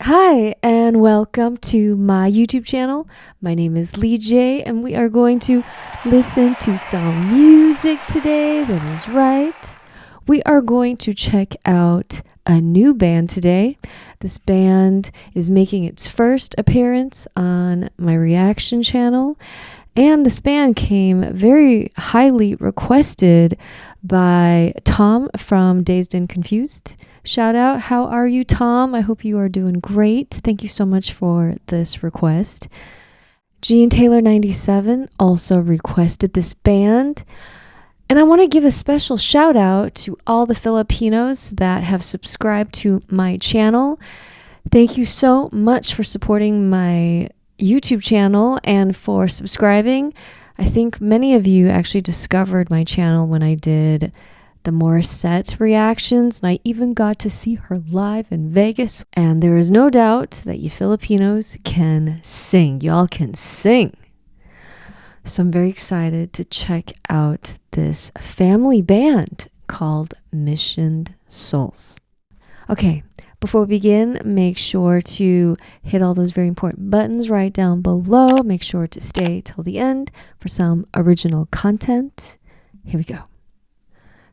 Hi, and welcome to my YouTube channel. My name is Lee J, and we are going to listen to some music today. That is right. We are going to check out a new band today. This band is making its first appearance on my reaction channel, and this band came very highly requested by Tom from Dazed and Confused. Shout out. How are you, Tom? I hope you are doing great. Thank you so much for this request. Jean Taylor 97 also requested this band. And I want to give a special shout out to all the Filipinos that have subscribed to my channel. Thank you so much for supporting my YouTube channel and for subscribing. I think many of you actually discovered my channel when I did the Morissette reactions, and I even got to see her live in Vegas. And there is no doubt that you Filipinos can sing. Y'all can sing. So I'm very excited to check out this family band called Mission Souls. Okay, before we begin, make sure to hit all those very important buttons right down below. Make sure to stay till the end for some original content. Here we go.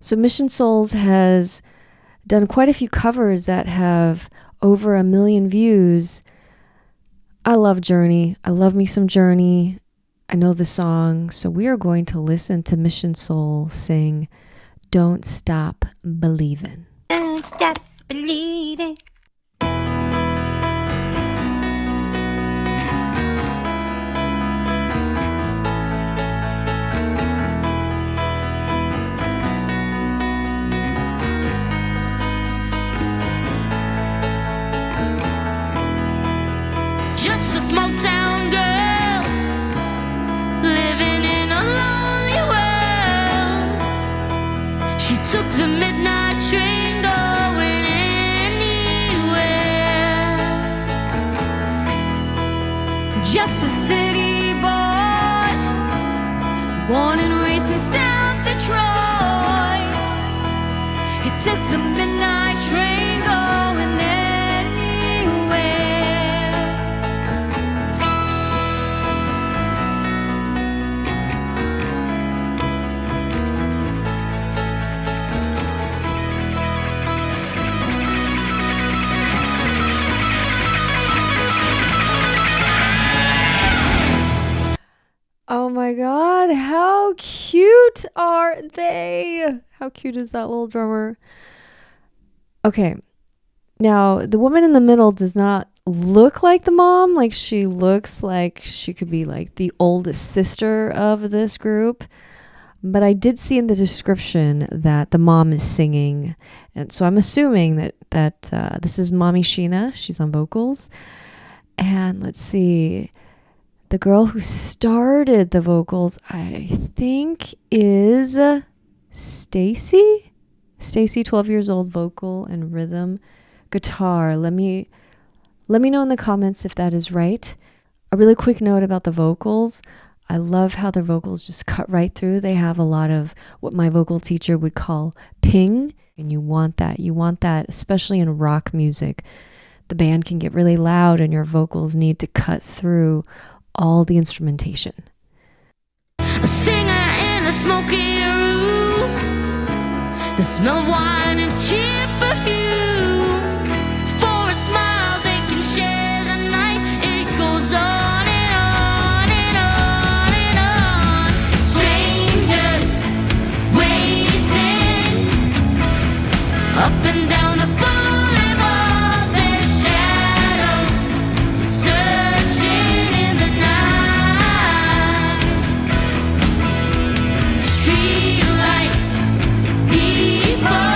So Mission Souls has done quite a few covers that have over 1 million views. I love Journey. I love me some Journey. I know the song. So we are going to listen to Mission Soul sing Don't Stop Believin'. Don't stop believing. Just a small town girl living in a lonely world. She took the midnight train going anywhere. Just a city boy, born and raised in South Detroit. He took the midnight train going anywhere. Oh my God, how cute are they? How cute is that little drummer? Okay, now the woman in the middle does not look like the mom. Like, she looks like she could be like the oldest sister of this group. But I did see in the description that the mom is singing. And so I'm assuming that this is Mommy Sheena. She's on vocals. And let's see. The girl who started the vocals, I think, is Stacy. Stacy, 12 years old, vocal and rhythm guitar. Let me know in the comments if that is right. A really quick note about the vocals. I love how their vocals just cut right through. They have a lot of what my vocal teacher would call ping, and you want that. You want that, especially in rock music. The band can get really loud, and your vocals need to cut through all the instrumentation. A singer in a smoky room, the smell of wine and cheap perfume. For a smile they can share the night. It goes on and on and on and on. Strangers waiting up and down the boulevard. Their shadows searching in the night. Street lights, people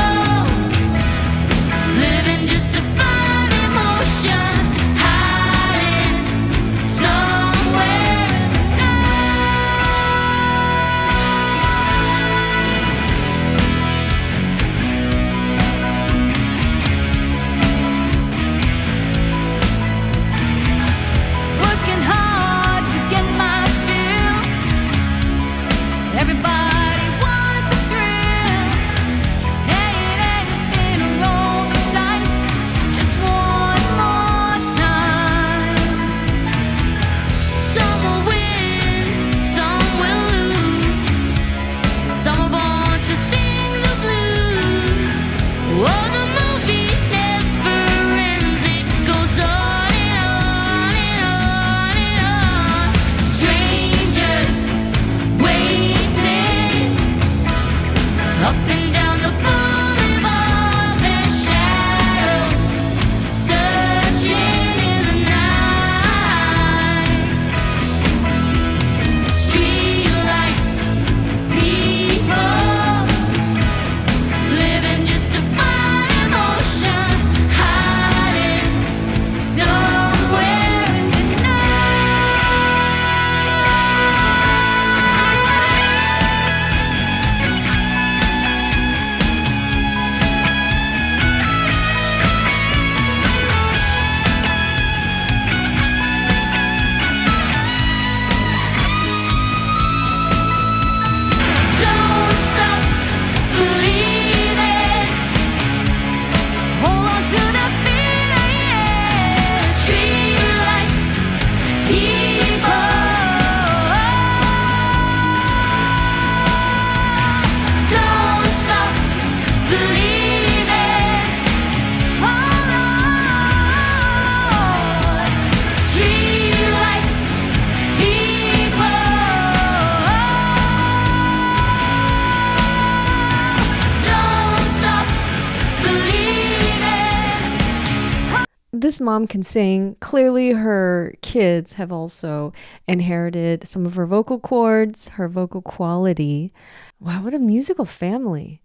this mom can sing. Clearly, her kids have also inherited some of her vocal cords, her vocal quality. Wow, what a musical family.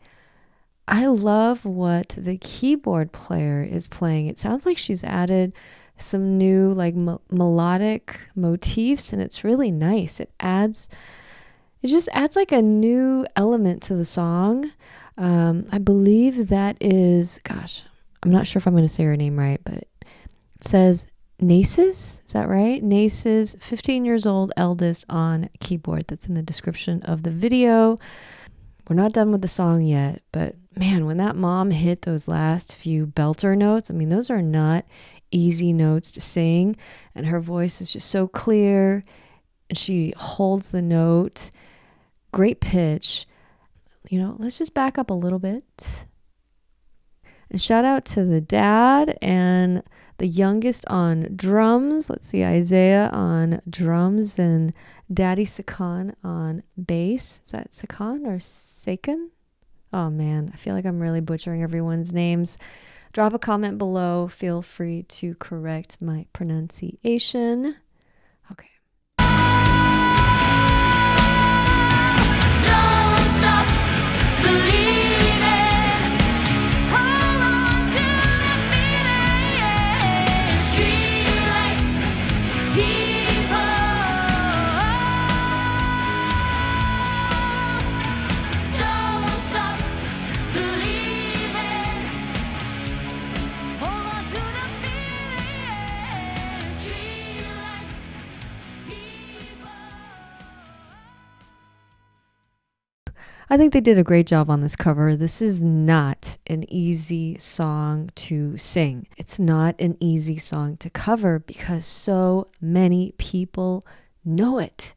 I love what the keyboard player is playing. It sounds like she's added some new like melodic motifs, and it's really nice. It just adds like a new element to the song. I believe that is, gosh, I'm not sure if I'm going to say her name right, but it says Naces. Is that right? Naces, 15 years old, eldest on keyboard. That's in the description of the video. We're not done with the song yet, but man, when that mom hit those last few belter notes, I mean, those are not easy notes to sing, and her voice is just so clear, and she holds the note, great pitch. Let's just back up a little bit. And shout out to the dad and the youngest on drums. Let's see, Isaiah on drums and Daddy Sakan on bass. Is that Sakan or Sakan? Oh man, I feel like I'm really butchering everyone's names. Drop a comment below. Feel free to correct my pronunciation. Okay. Don't stop believing. Hold on to the feeling. Streetlights, people. Don't stop believing. Hold on to the feeling. Streetlights, people. I think they did a great job on this cover. This is not an easy song to sing. It's not an easy song to cover because so many people know it.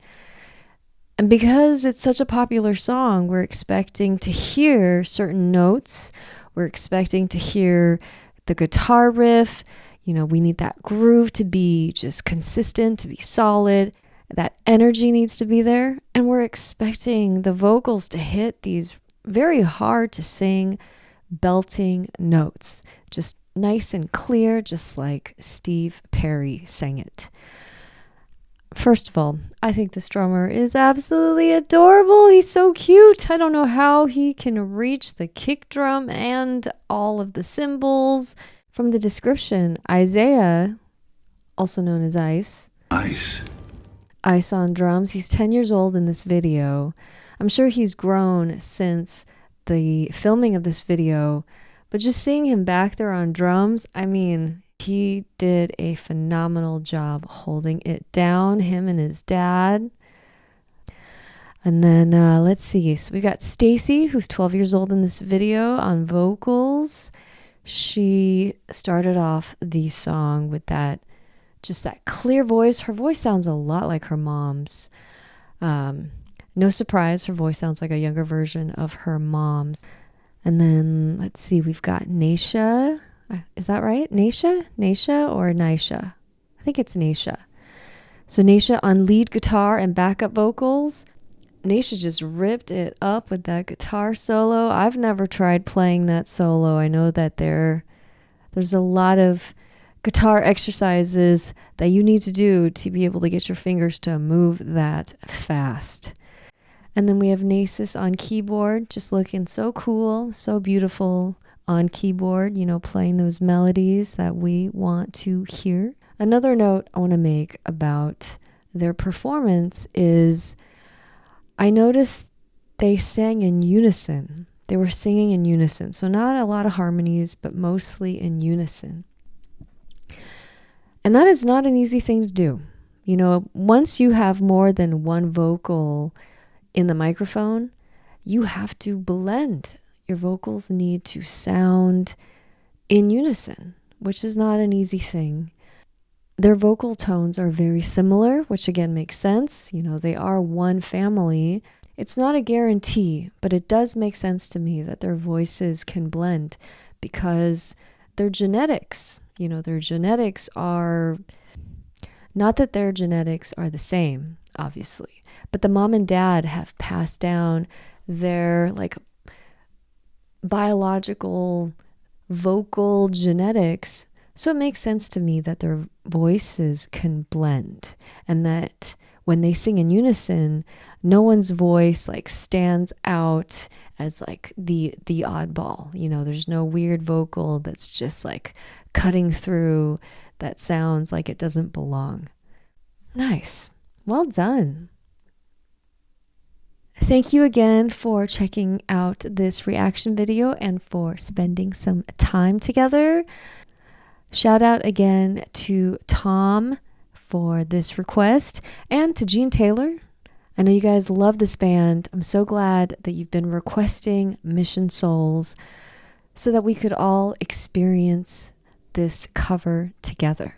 And because it's such a popular song, we're expecting to hear certain notes. We're expecting to hear the guitar riff. We need that groove to be just consistent, to be solid. That energy needs to be there. And we're expecting the vocals to hit these very hard to sing, belting notes. Just nice and clear, just like Steve Perry sang it. First of all, I think this drummer is absolutely adorable. He's so cute. I don't know how he can reach the kick drum and all of the cymbals. From the description, Isaiah, also known as Ice on drums. He's 10 years old in this video. I'm sure he's grown since the filming of this video, but just seeing him back there on drums, I mean, he did a phenomenal job holding it down, him and his dad. And then let's see. So we got Stacy, who's 12 years old in this video, on vocals. She started off the song with that clear voice. Her voice sounds a lot like her mom's. No surprise, her voice sounds like a younger version of her mom's. And then let's see, we've got Naisha. Is that right? Naisha or Naisha? I think it's Naisha. So Naisha on lead guitar and backup vocals. Naisha just ripped it up with that guitar solo. I've never tried playing that solo. I know that there's a lot of guitar exercises that you need to do to be able to get your fingers to move that fast. And then we have Nasus on keyboard, just looking so cool, so beautiful on keyboard, playing those melodies that we want to hear. Another note I want to make about their performance is I noticed they sang in unison. They were singing in unison. So not a lot of harmonies, but mostly in unison. And that is not an easy thing to do. Once you have more than one vocal in the microphone, you have to blend. Your vocals need to sound in unison, which is not an easy thing. Their vocal tones are very similar, which again makes sense. They are one family. It's not a guarantee, but it does make sense to me that their voices can blend because their genetics, their genetics are, not that their genetics are the same, obviously, but the mom and dad have passed down their biological vocal genetics So it makes sense to me that their voices can blend, and that when they sing in unison, no one's voice like stands out as like the oddball. You know, there's no weird vocal that's just like cutting through that sounds like it doesn't belong. Nice. Well done. Thank you again for checking out this reaction video and for spending some time together. Shout out again to Tom for this request and to Gene Taylor. I know you guys love this band. I'm so glad that you've been requesting Mission Souls so that we could all experience this cover together.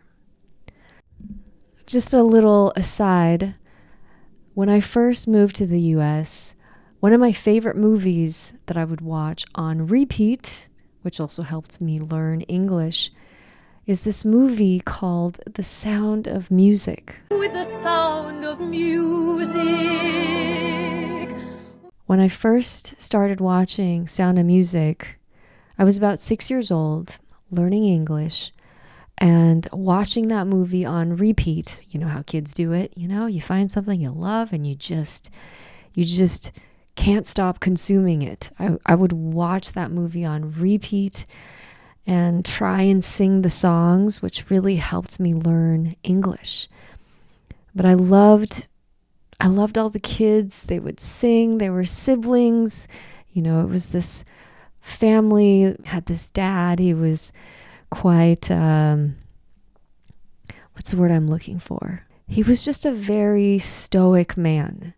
Just a little aside, when I first moved to the US, one of my favorite movies that I would watch on repeat, which also helped me learn English, is this movie called The Sound of Music. With the sound of music. When I first started watching Sound of Music, I was about 6 years old, learning English, and watching that movie on repeat. You know how kids do it, you know, you find something you love and you just can't stop consuming it. I would watch that movie on repeat and try and sing the songs, which really helped me learn English. But I loved all the kids. They would sing. They were siblings. You know, it was this family, had this dad. He was quite, what's the word I'm looking for? He was just a very stoic man.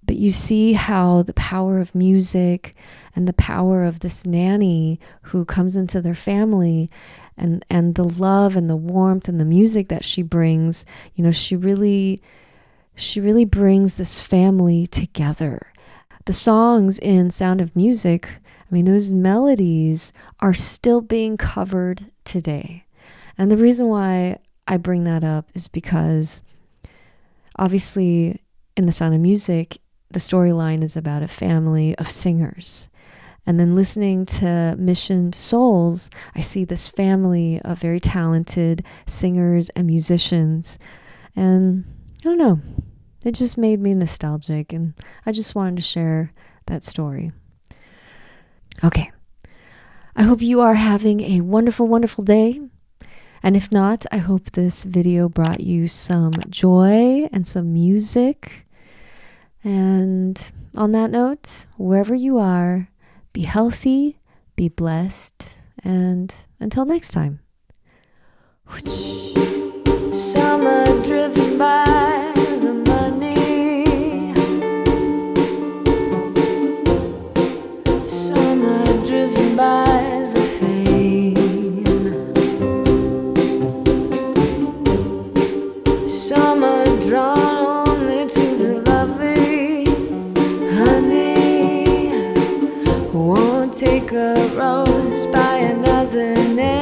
But you see how the power of music and the power of this nanny who comes into their family and the love and the warmth and the music that she brings, you know, she really brings this family together. The songs in Sound of Music, I mean, those melodies are still being covered today. And the reason why I bring that up is because obviously in The Sound of Music, the storyline is about a family of singers. And then listening to Mission Souls, I see this family of very talented singers and musicians. And I don't know, it just made me nostalgic, and I just wanted to share that story. Okay, I hope you are having a wonderful, wonderful day. And if not, I hope this video brought you some joy and some music. And on that note, wherever you are, be healthy, be blessed, and until next time. Summer driven by the money. Summer driven by the fame. Summer drawn only to the lovely. Honey won't take a rose by another name.